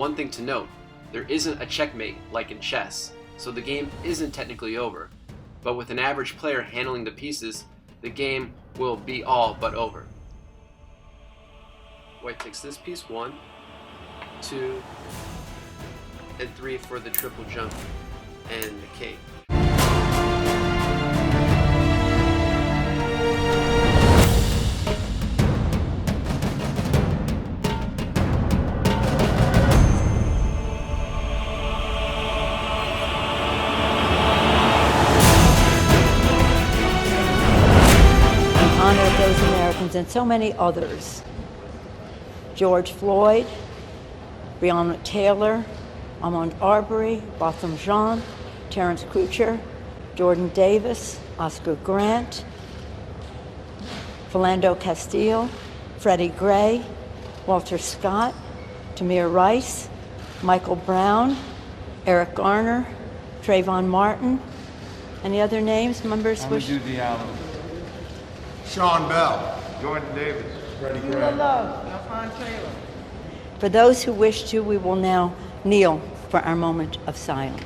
one thing to note, there isn't a checkmate like in chess, so the game isn't technically over. But with an average player handling the pieces, the game will be all but over. White takes this piece, 1, 2, and 3 for the triple jump and the king. And so many others. George Floyd, Breonna Taylor, Ahmaud Arbery, Botham Jean, Terrence Crucher, Jordan Davis, Oscar Grant, Philando Castile, Freddie Gray, Walter Scott, Tamir Rice, Michael Brown, Eric Garner, Trayvon Martin. Any other names members wish? Amadou Diallo, Sean Bell, Jordan Davis, Freddie Gray, Alphon Taylor. For those who wish to, we will now kneel for our moment of silence.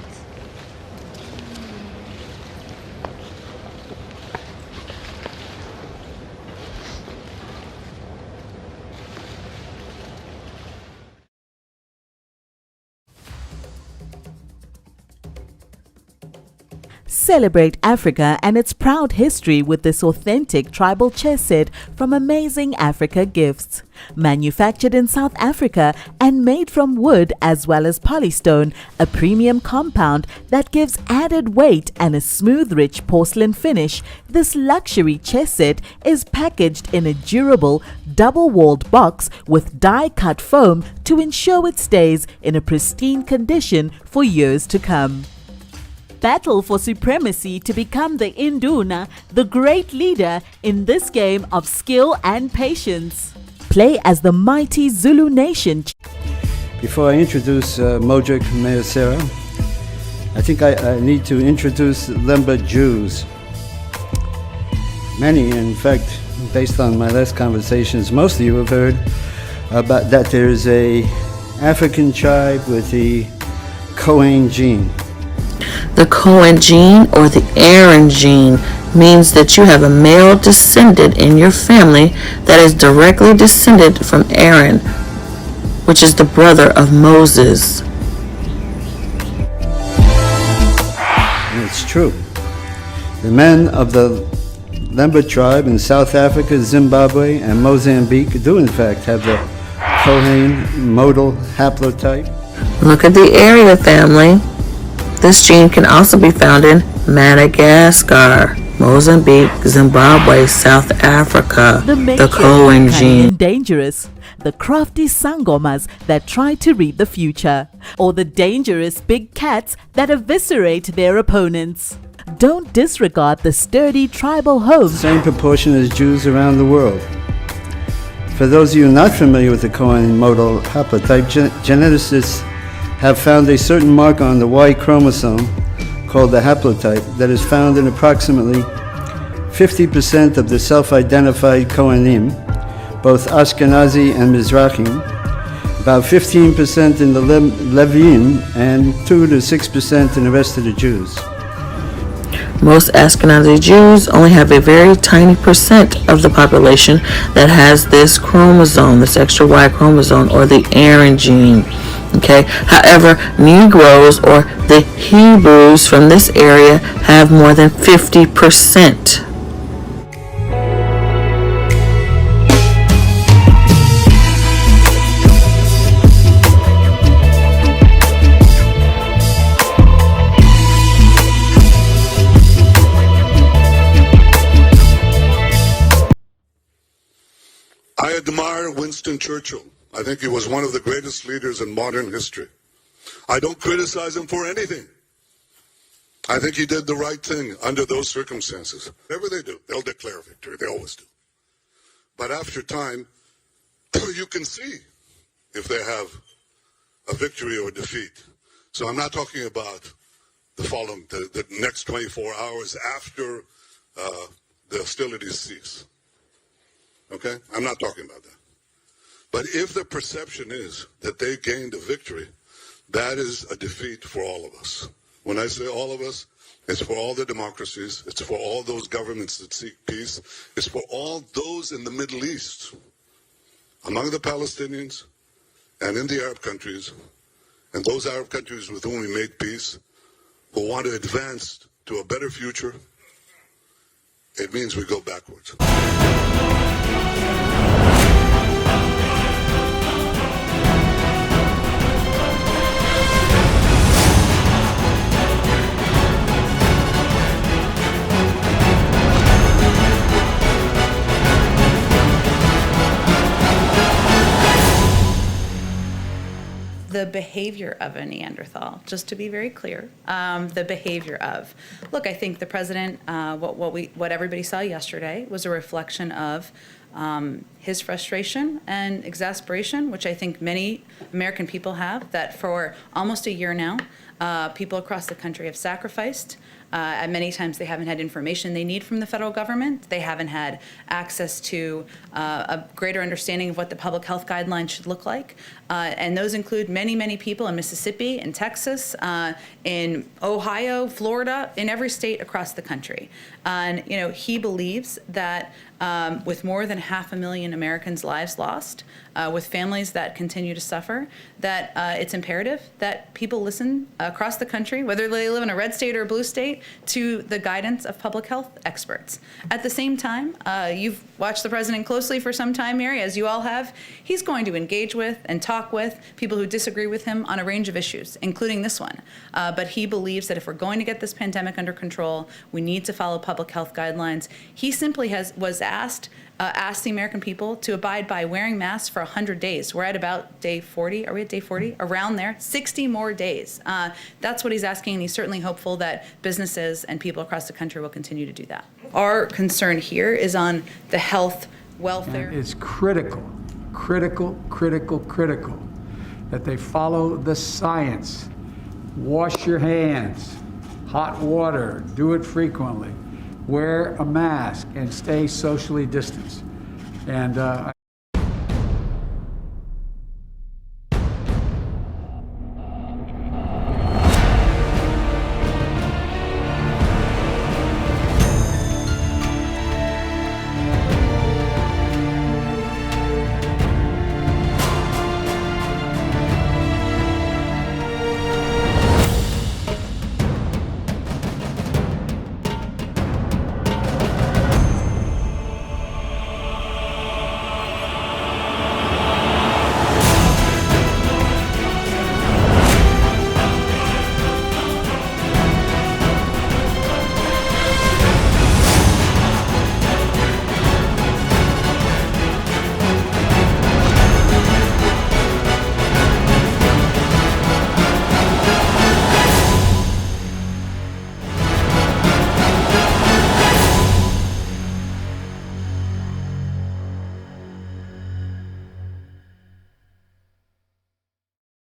Celebrate Africa and its proud history with this authentic tribal chess set from Amazing Africa Gifts. Manufactured in South Africa and made from wood as well as polystone, a premium compound that gives added weight and a smooth, rich porcelain finish, this luxury chess set is packaged in a durable, double-walled box with die-cut foam to ensure it stays in a pristine condition for years to come. Battle for supremacy to become the Induna, the great leader in this game of skill and patience. Play as the mighty Zulu nation. Before I introduce Modric Mayasera, I think I need to introduce Lemba Jews. Many, in fact, based on my last conversations, most of you have heard about that there is a African tribe with the Cohen gene. The Cohen gene, or the Aaron gene, means that you have a male descendant in your family that is directly descended from Aaron, which is the brother of Moses. And it's true. The men of the Lemba tribe in South Africa, Zimbabwe, and Mozambique do in fact have the Cohen modal haplotype. Look at the area family. This gene can also be found in Madagascar, Mozambique, Zimbabwe, South Africa. The Cohen gene. Dangerous. The crafty sangomas that try to read the future, or the dangerous big cats that eviscerate their opponents. Don't disregard the sturdy tribal homes. Same proportion as Jews around the world. For those of you not familiar with the Cohen modal haplotype, geneticists have found a certain mark on the Y chromosome called the haplotype that is found in approximately 50% of the self-identified Kohanim, both Ashkenazi and Mizrahim, about 15% in the Leviim, and 2 to 6% in the rest of the Jews. Most Ashkenazi Jews only have a very tiny percent of the population that has this chromosome, this extra Y chromosome, or the Aaron gene. Okay. However, Negroes, or the Hebrews from this area, have more than 50%. I admire Winston Churchill. I think he was one of the greatest leaders in modern history. I don't criticize him for anything. I think he did the right thing under those circumstances. Whatever they do, they'll declare victory. They always do. But after time, you can see if they have a victory or defeat. So I'm not talking about the next 24 hours after the hostilities cease. Okay? I'm not talking about that. But if the perception is that they gained a victory, that is a defeat for all of us. When I say all of us, it's for all the democracies, it's for all those governments that seek peace, it's for all those in the Middle East, among the Palestinians and in the Arab countries, and those Arab countries with whom we made peace, who want to advance to a better future. It means we go backwards. The behavior of a Neanderthal, just to be very clear, the behavior of. Look, I think the president, what everybody saw yesterday was a reflection of his frustration and exasperation, which I think many American people have, that for almost a year now, people across the country have sacrificed. And many times they haven't had information they need from the federal government. They haven't had access to a greater understanding of what the public health guidelines should look like. And those include many, many people in Mississippi, in Texas, in Ohio, Florida, in every state across the country. And, you know, he believes that with more than 500,000 Americans' lives lost, with families that continue to suffer, that it's imperative that people listen across the country, whether they live in a red state or a blue state, to the guidance of public health experts. At the same time, you've watched the president closely for some time, Mary, as you all have. He's going to engage with and talk with people who disagree with him on a range of issues, including this one. But he believes that if we're going to get this pandemic under control, we need to follow public health guidelines. He simply was asked the American people to abide by wearing masks for 100 days. We're at about day 40. Are we at day 40? Around there. 60 more days. That's what he's asking, and he's certainly hopeful that businesses and people across the country will continue to do that. Our concern here is on the health, welfare. And it's critical that they follow the science. Wash your hands, hot water, do it frequently. Wear a mask and stay socially distanced. And